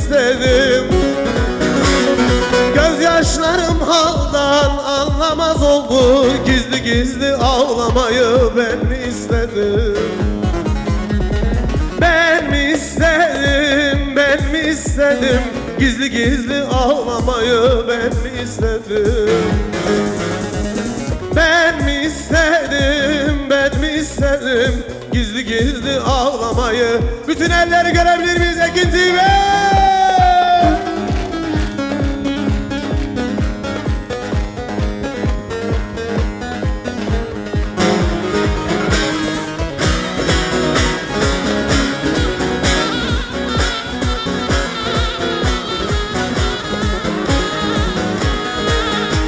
istedim. Gözyaşlarım haldan anlamaz oldu. Gizli gizli ağlamayı ben mi istedim? Ben mi istedim, ben mi istedim? Gizli gizli ağlamayı ben mi istedim? Ben mi istedim, ben mi istedim? Gizli gizli ağlamayı. Bütün elleri görebilir miyiz Ekin TV?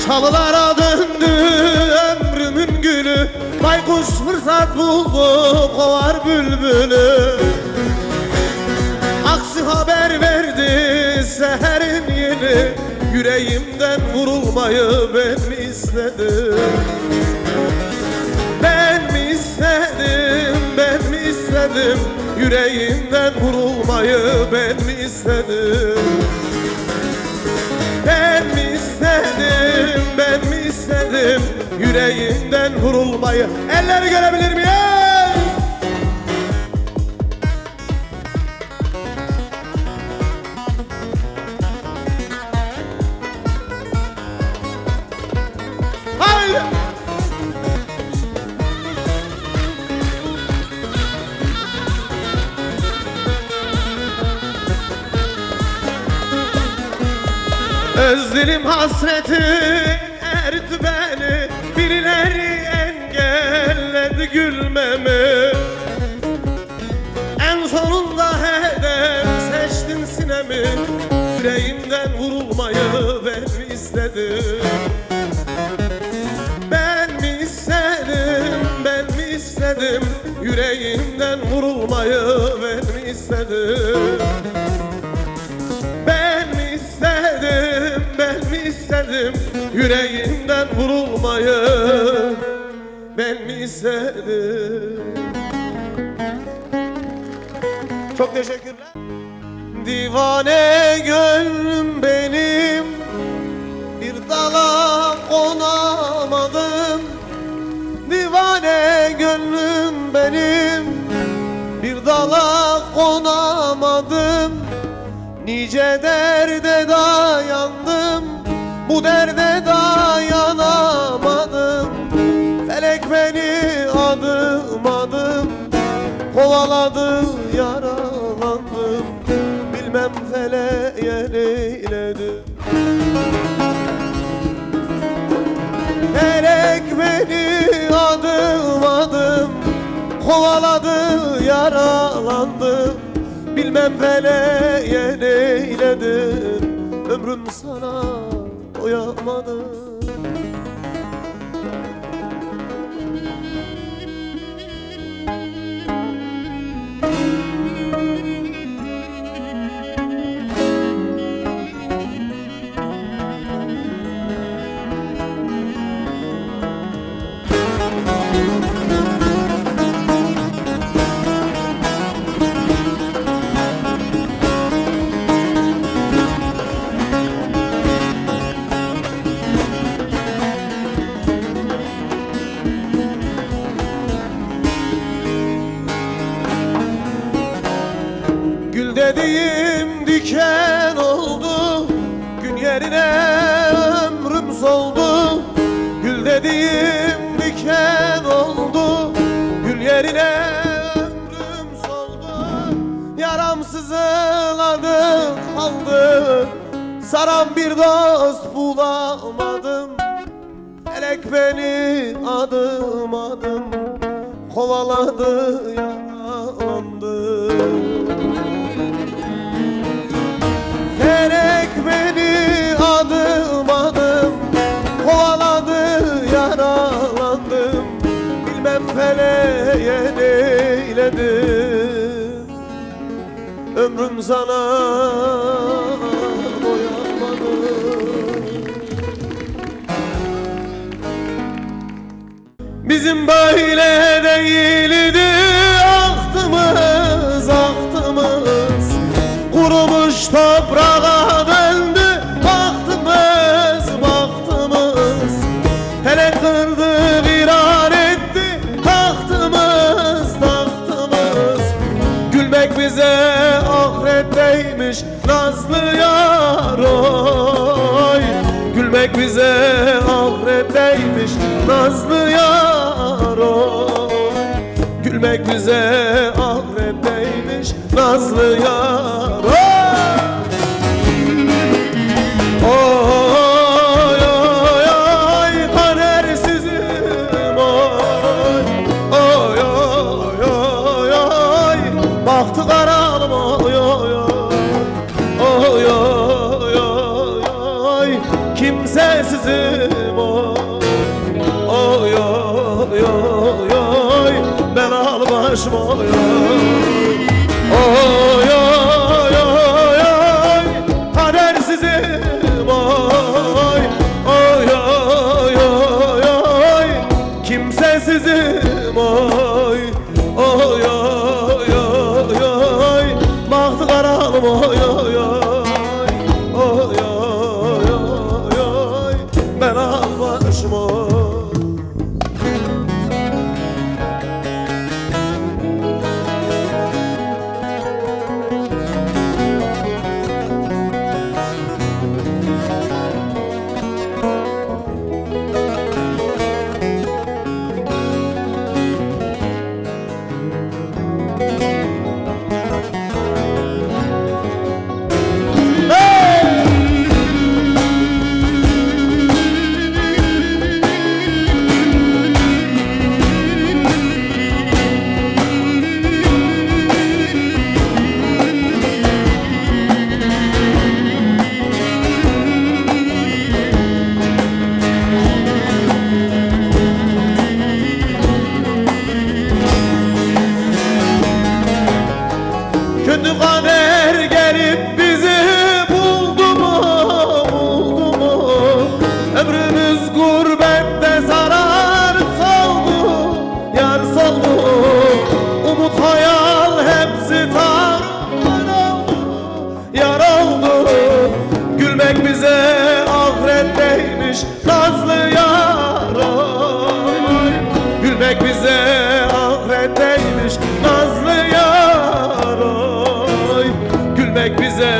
Çalılara döndü ömrümün gülü, baykuş fırsat buldu kovar bülbülü. Aksi haber verdi seherin yeni, yüreğimden vurulmayı ben mi istedim? Ben mi istedim, ben mi istedim? Yüreğimden vurulmayı ben mi istedim? Ben mi istedim, ben mi istedim? Yüreğimden vurulmayı. Elleri görebilir miyim? Haydi! Özlerim hasretin erdi beni, birileri engelledi gülmemi. En sonunda hedef seçtin sinemi, yüreğimden vurulmayı ben mi istedim? Ben mi istedim, ben mi istedim? Yüreğimden vurulmayı ben mi istedim? Ben mi istedim, ben mi istedim? Yüreğimden vurulmayı ben mi istedim? Çok teşekkürler. Divane gönlüm benim, bir dala konamadım. Divane gönlüm benim, bir dala konamadım. Nice derde dayandım, bu derde dayanamadım. Felek beni adım adım kovaladı, yaralandım. Bilmem feleğe neyledim. Felek beni adım adım kovaladı, yaralandım. Bilmem feleğe neyledim. Ömrüm sana doyamadım. Gül dediğim diken oldu, gün yerine ömrüm soldu. Gül dediğim diken oldu, gül yerine ömrüm soldu. Yaram sızladı kaldı, saran bir dost bulamadım. Felek beni adım adım kovaladı, yaralandı. Felek beni adım adım kovaladı, yaralandım. Bilmem feleğe neyledim. Ömrüm sana doyamadı. Bizim böyle değildi ahtımız, ahtımız. Kurumuş toprak Gülmek bize ahretteymiş nazlı yar oy. Gülmek bize ahretteymiş nazlı yar oy. Oy oy oy kadersizim oy. Oy oy oy oy bahtı karalım oy oy oy. Oy oy oy oy kimsesizim oy. Oy oy oy oy ben al başım oy oy. Oy oy oy oy kadersizim oy. Oy oy oy oy kimsesizim oy. Oy oy oy oy bahtı karalım oy oy oy. Oy oy oy oy ben al başım oy. Kötü kader gelip bizi buldu mu, buldu mu? Ömrümüz gurbette zarar saldı, yar saldı. Umut hayal hepsi tarumar oldu, yar oldu. Gülmek bize ahretteymiş nazlı yar oy. Gülmek bize ahretteymiş nazlı yar oy. Gülmek bize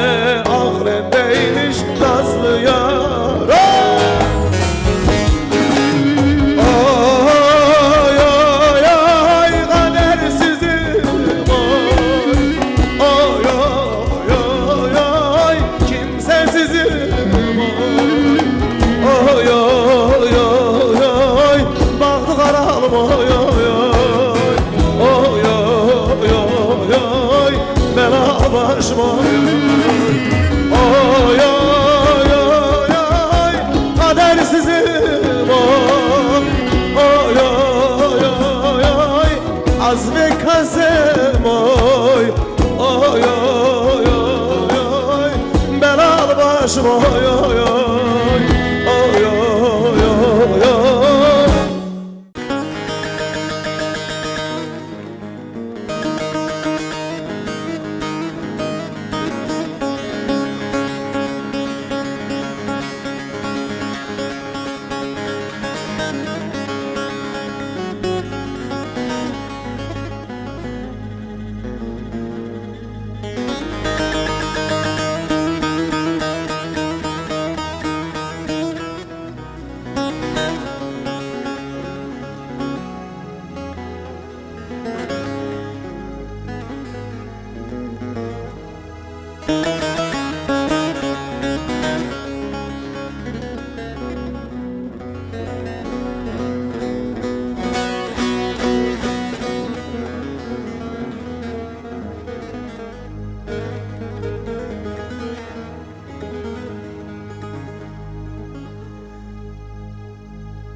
ahretteymiş nazlı yar oy. Oy oy oy kadersizim oy. Oy oy oy oy kimsesizim oy. Oy oy oy oy bahtı karalım oy oy oy. Oy oy oy oy ben al başım oy. Oy oy oy oy kadersizim oy. Oy oy oy oy az ve kasem oy. Oy oy oy oy ben al başım oy oy oy. Oy oy oy oy.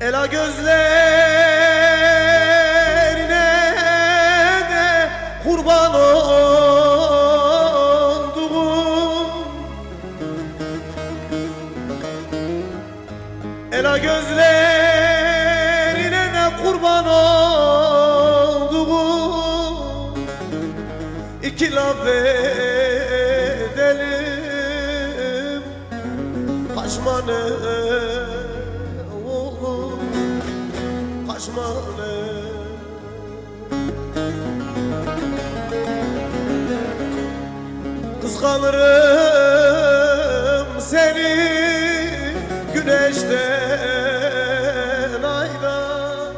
Ela gözlerine de kurban oldum. Ela gözlerine de kurban oldum. İki laf edelim kaçmanı kaçmanı. Kıskanırım seni güneşten aydan.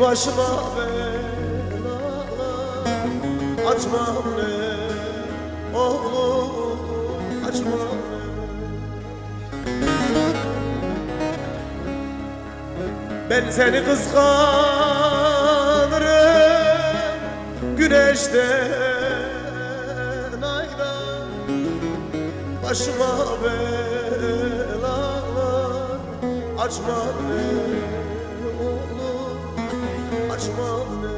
Başıma belalar açmam ne oğlum, açmam ne. Ben seni kıskanırım güneşten aydan. Başıma belalar açmam ne oğlum, açmam ne.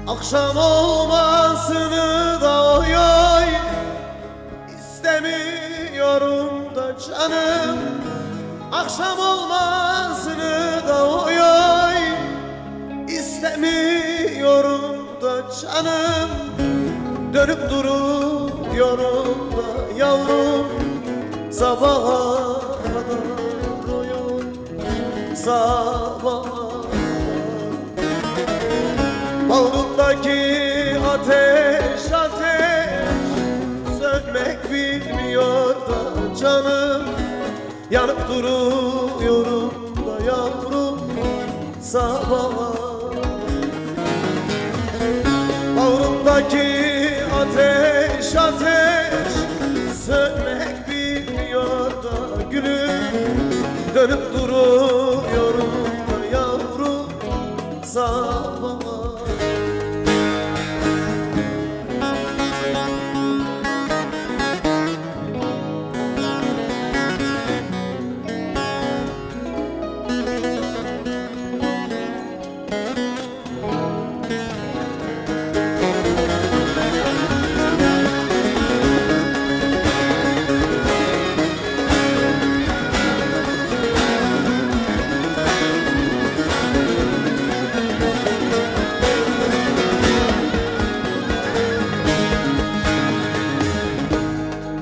Akşam olmasını da oy oy istemiyorum da canım. Akşam olmasını da oy oy istemiyorum da canım. Dönüp duruyorum da yavrum sabaha kadar oy oy, sabaha. Bağrımdaki ateş ateş sönmek bilmiyor da canım. Yanıp duruyorum da yavrum sabaha. Bağrımdaki ateş ateş sönmek bilmiyor da gülüm. Dönüp duruyorum da yavrum sabaha.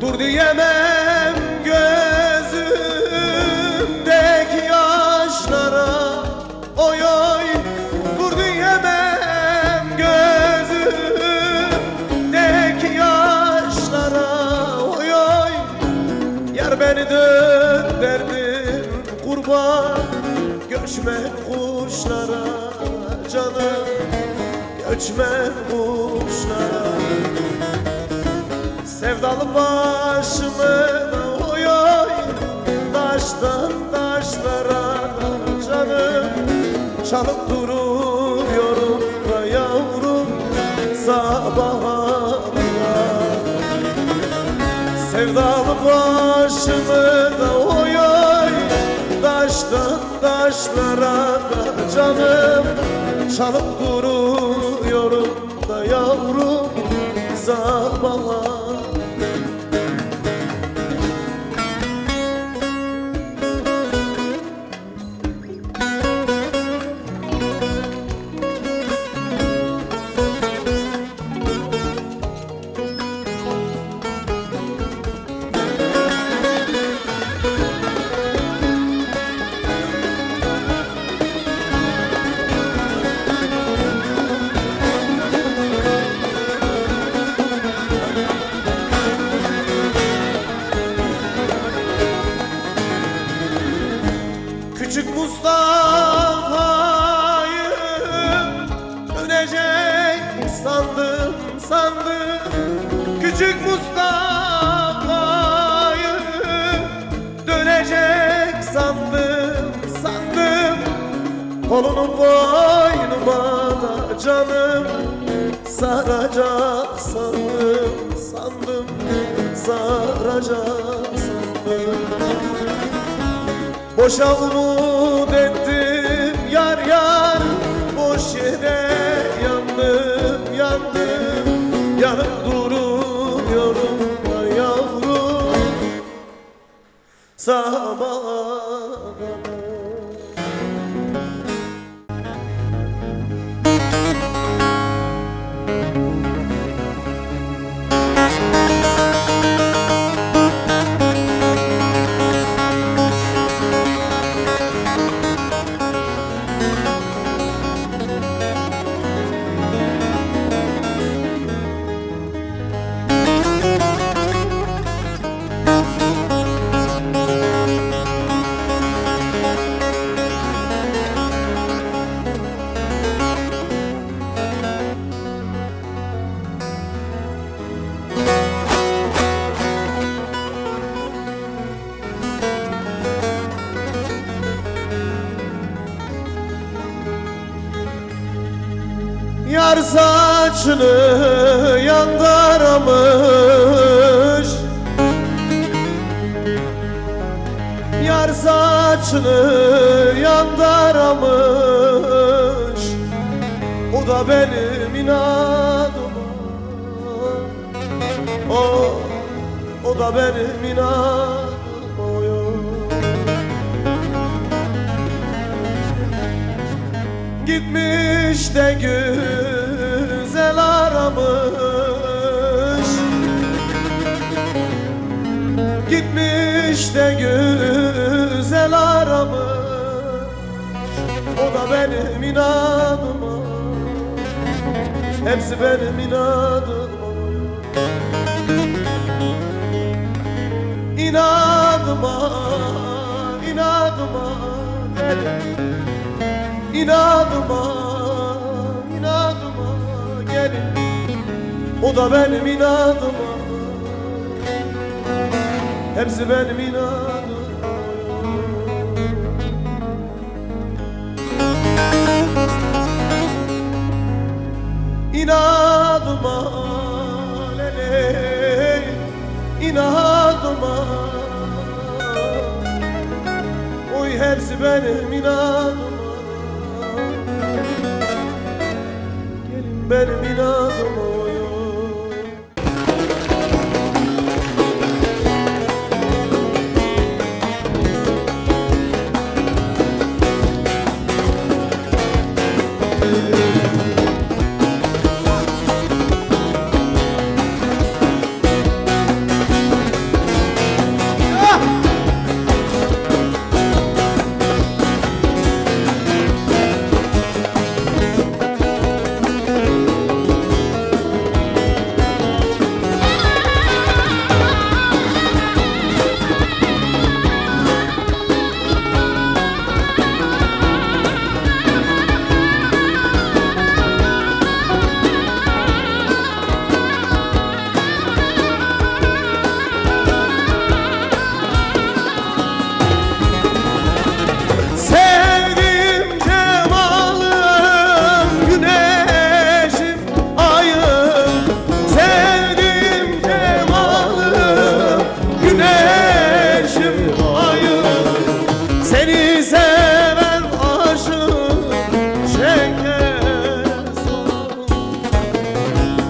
Dur diyemem gözümdeki yaşlara oy oy. Dur diyemem gözümdeki yaşlara oy oy. Yar beni döndürdün kurban göçmen kuşlara canım, göçmen kuşlara. Sevdalı başımı da oy oy taştan taşlara da canım. Çalıp duruyorum da yavrum sabaha kadar. Sevdalı başımı da oy oy taştan taşlara da canım. Çalıp duruyorum da yavrum sabaha. Küçük Mustafa'yı dönecek sandım sandım. Küçük Mustafa'yı dönecek sandım sandım. Kolunun boynuma da canım saracak sandım sandım saracaksın. Boşa umut ettim yar yar, boş yere yandım yandım, yanıp duruyorum da yavrum sabaha kadar. Yar saçını yandaramış, yar saçını yandaramış, o da benim inadıma, o da benim inadıma. Gitmiş de güzel aramış, gitmiş de güzel aramış, o da benim inadıma, hepsi benim inadıma. İnadıma, inadıma İnadıma, inadıma gelin, o da benim inadıma, hepsi benim inadıma. İnadıma, lele, inadıma, oy hepsi benim inadıma. Benim inadım oyun.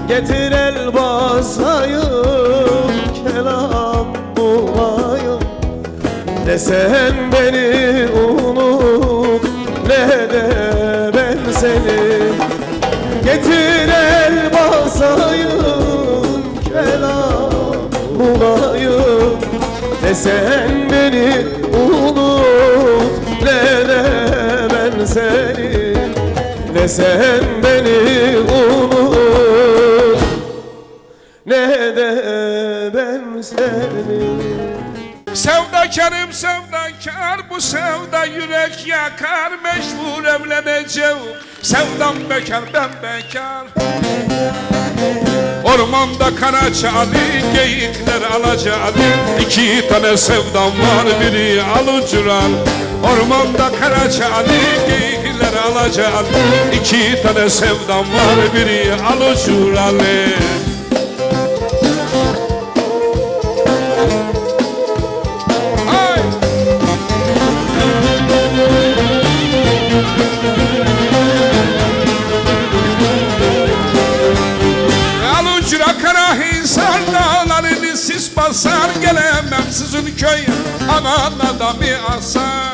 Getir el basayım, kelam bulayım, ne sen beni unut, ne de ben seni. Getir el basayım, kelam bulayım, ne sen beni unut, ne de ben seni. Ne sen beni unut, ne de ben seni. Sevdakarım sevdakar, bu sevda yürek yakar, mecbur evleneceğim. Sevdam bekar, ben bekar. Ormanda Karaçali, geyikler Alacalı, iki tane sevdam var, biri alucural. Ormanda Karaçali, geyikler Alacalı, iki tane sevdam var, biri alucural. sizin köy anan adamı asar.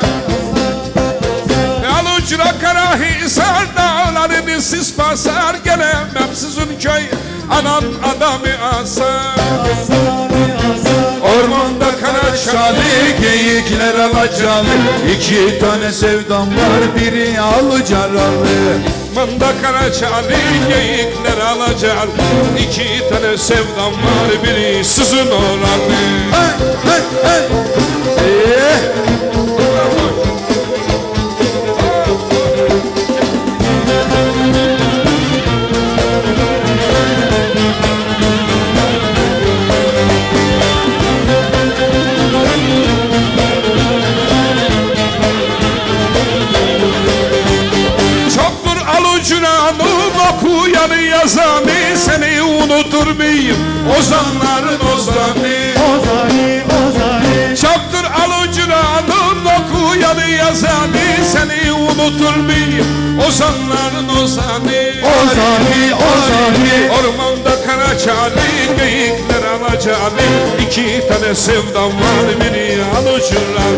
Alucra Karahisar dağlarını siz basar, gelemem sizin köy anan adamı asar. Ormanda kara şali, geyikler alacalı. İki tane sevdam var, biri alıcaralı. Manda Karaçali, geyikler alacak. İki tane sevdam var, biri sizin olanı. Hey, hey, hey. Okuyanı yazanı, seni unutur muyum? Ozanların ozanı, Ozani, ozani, çaptır alucuna alın, okuyanı yazanı, seni unutur muyum? Ozanların ozanı, ozani, ozani. ormanda Karaçali, geyikler alacalı. İki tane sevdam var, biri alucular.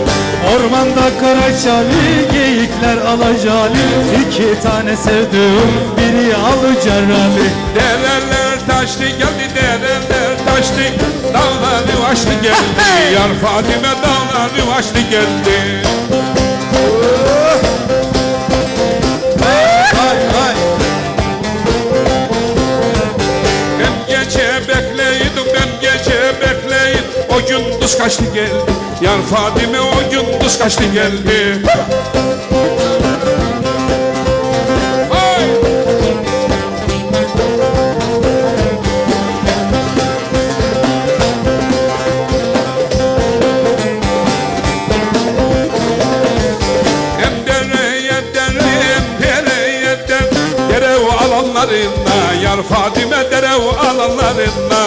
Ormanda Karaçali, geyikler alacalı. İki tane sevdim, biri alıcaralı. Dereler taştı geldi, dereler taştı, dağları aştı geldi. Yar Fatime dağları aştı geldi. Hay, hay. Ben gece bekleydim, ben gece bekleydim. O gündüz kaçtı geldi. Yar Fatime o gündüz kaçtı geldi. Ay! Hem dereye derim, dereye derev alanlarında. Yar Fatime derev alanlarında.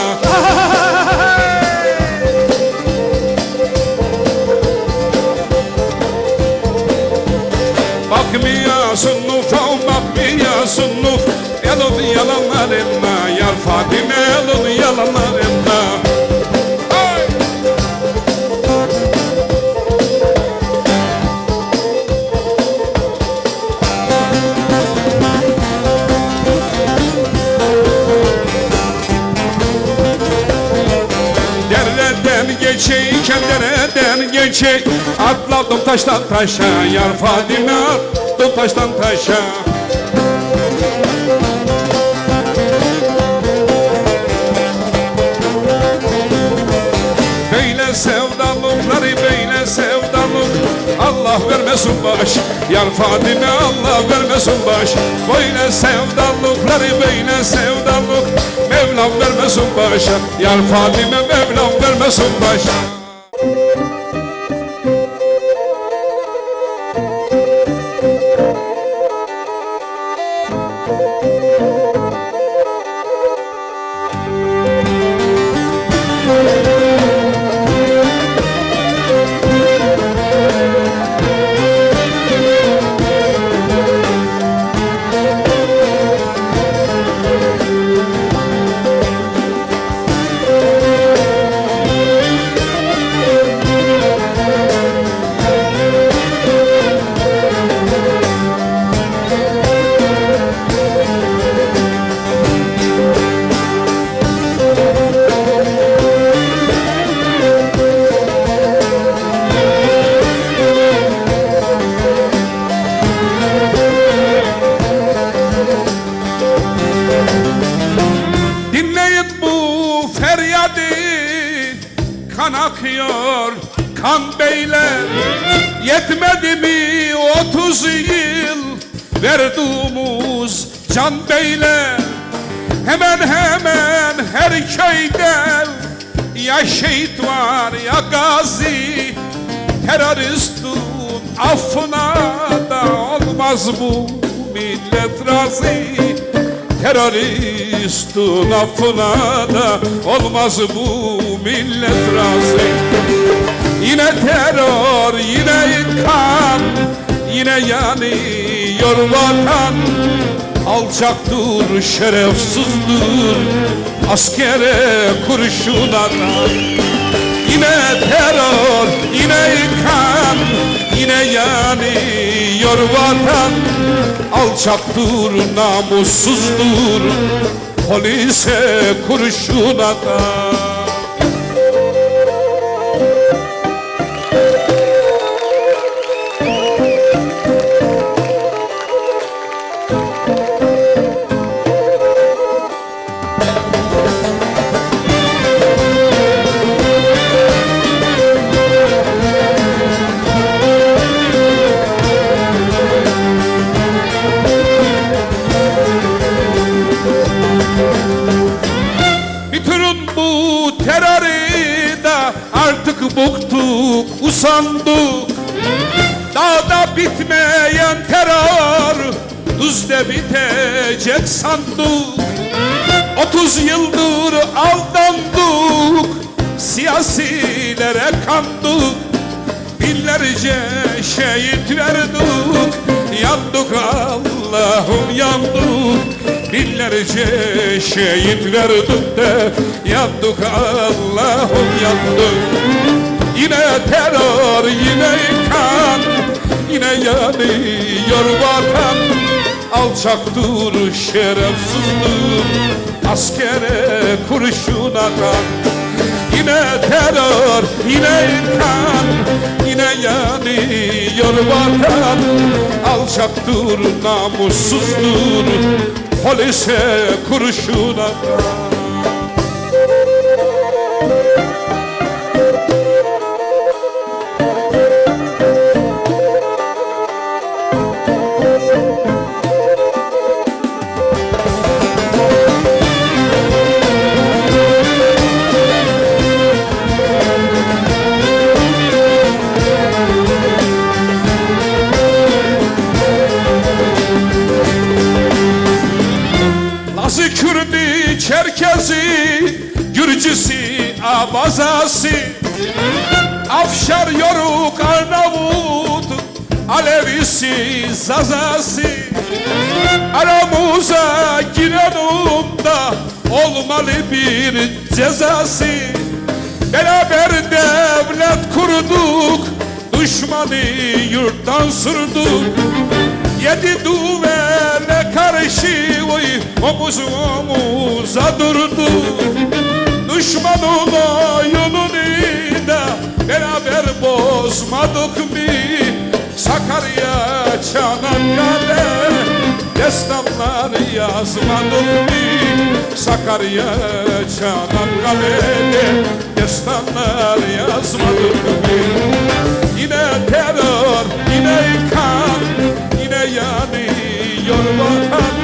Bakmıyorsun ufam, bakmıyorsun uf. Elin yalanlarında, Yar Fatime elin yalanlarında. Ay! Dereden geçeyken, dereden geçey, atladım taştan taşa. Yar Fatime attım taştan taşa. Böyle sevdalıkları, böyle sevdalık, Allah vermesin baş. Yar Fatime Allah vermesin baş. Böyle sevdalıkları, böyle sevdalık, Mevlam vermesin başa. Yar Fatime Mevlam vermesin başa. Kan akıyor, kan beyler. Yetmedi mi 30 yıl verduğumuz can beyler? Hemen hemen her köyde ya şehit var ya gazi. Teröristin affına da olmaz bu millet razı. Teröristin affına da olmaz bu millet razı. Yine terör, yine kan, yine yanıyor vatan. Alçaktır, şerefsizdir, askere kurşun atan. Yine terör, yine kan, yine yanıyor vatan. Alçaktır, namussuzdur, polise kurşun atan. Artık bıktık, usandık. Dağda bitmeyen terör düzde bitecek sandık. 30 yıldır aldandık, siyasilere kandık. Binlerce şehit verdik, yandık Allah'ım yandık. Binlerce şehit verdik de yandık Allah'ım yandık. Yine terör, yine kan, yine yanıyor vatan. Alçaktır, şerefsizdir, askere kurşun atan. Yine terör, yine kan, yine yanıyor vatan. Alçaktır, namussuzdur, polise kurşun atan. Lazı, Kürdi, Çerkezi, Gürcüsü, Abazası, Afşar, Yoruk, Arnavut, Alevisi, Zazası. Aramıza girenin da olmalı bir cezası. Beraber devlet kurduk, düşmanı yurttan sürdük. 7 duvele karşı omuz omuza durduk. Düşmanın oyununu da beraber bozmadık mı? Sakarya, Çanakkale destanlar yazmadık mı? Sakarya, Çanakkale'de destanlar yazmadık mı? Yine terör, yine kan, yine yanıyor vatan.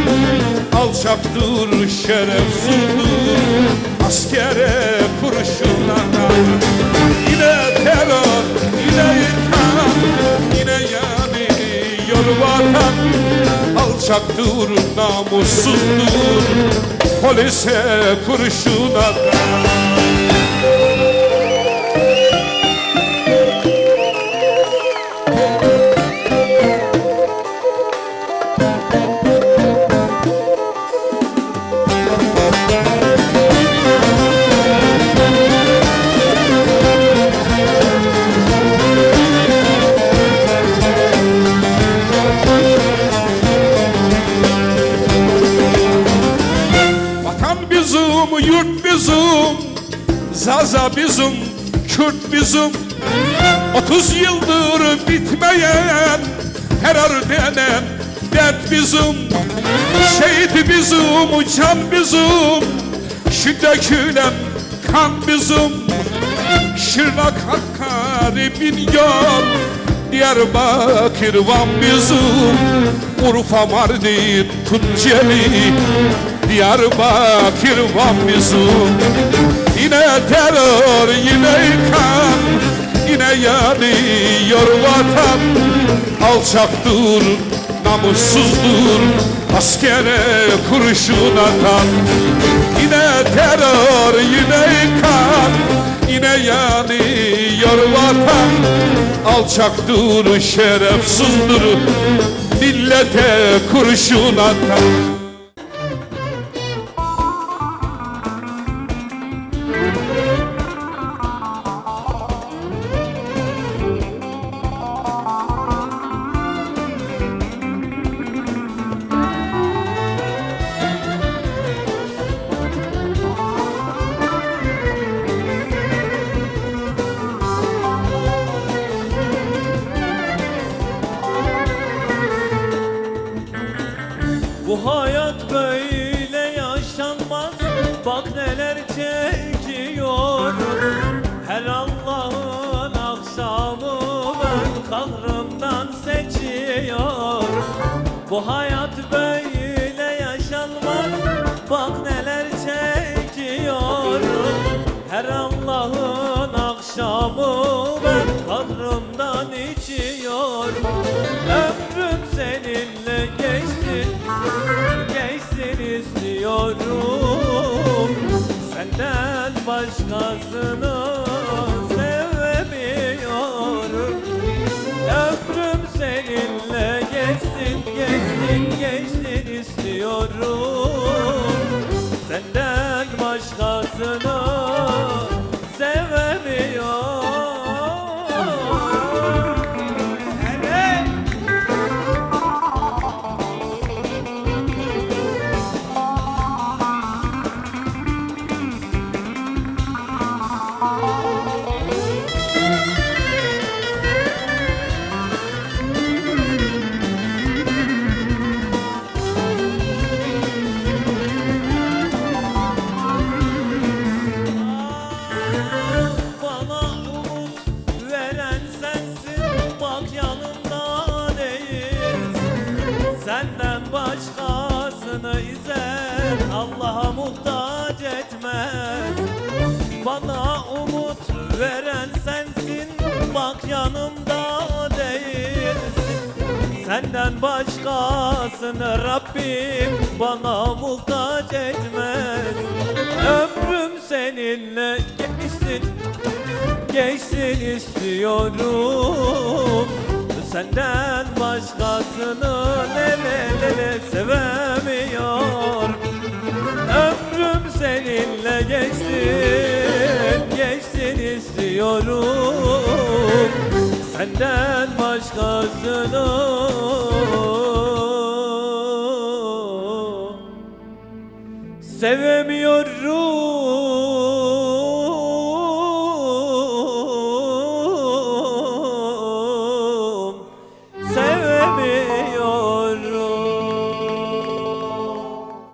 Alçaktır, şerefsizdir, askere kurşun atan. Yine terör, yine kan, yine yanıyor vatan. Alçaktır, namussuzdur, polise kurşun atan. Yurt bizim, Zaza bizim, Kürt bizim. 30 yıldır bitmeyen terör denen dert bizim. Şehit bizim, can bizim, şu dökülen kan bizim. Şırnak, Hakkari, Binyan, Diyarbakır, Van bizim. Urfa, Mardin, Tunceli, Diyarbakır, Van bizim. Yine terör, yine kan, yine yanıyor vatan. Alçaktır, namussuzdur, askere kurşun atan. Yine terör, yine kan, yine yanıyor vatan. Alçaktır, şerefsizdir, millete kurşun atan. Bu hayat böyle yaşanmaz. Bak neler çekiyorum. Her Allah'ın akşamı ben kahrımdan seçiyorum. Bu hayat böyle yaşanmaz. Bak neler çekiyorum. Her Allah'ın akşamı ben kahrımdan içiyorum. Ömrüm seninle geçsin, geçsin istiyorum. Senden başkasını sevemiyorum. Ömrüm seninle geçsin, geçsin, geçsin istiyorum. Senden başkasını sevemiyorum. Evet. Bana umut veren sensin, bak yanımda değilsin. Senden başkasını izler, Allah'a muhtaç etmez. Bana umut veren sensin, bak yanımda değilsin. Senden başkasını Rabbim bana muhtaç etmez. Ömrüm seninle geçsin, geçsin istiyorum. Senden başkasını lele sevemiyorum. Ömrüm seninle geçsin, geçsin istiyorum. Senden başkasını sevemiyorum.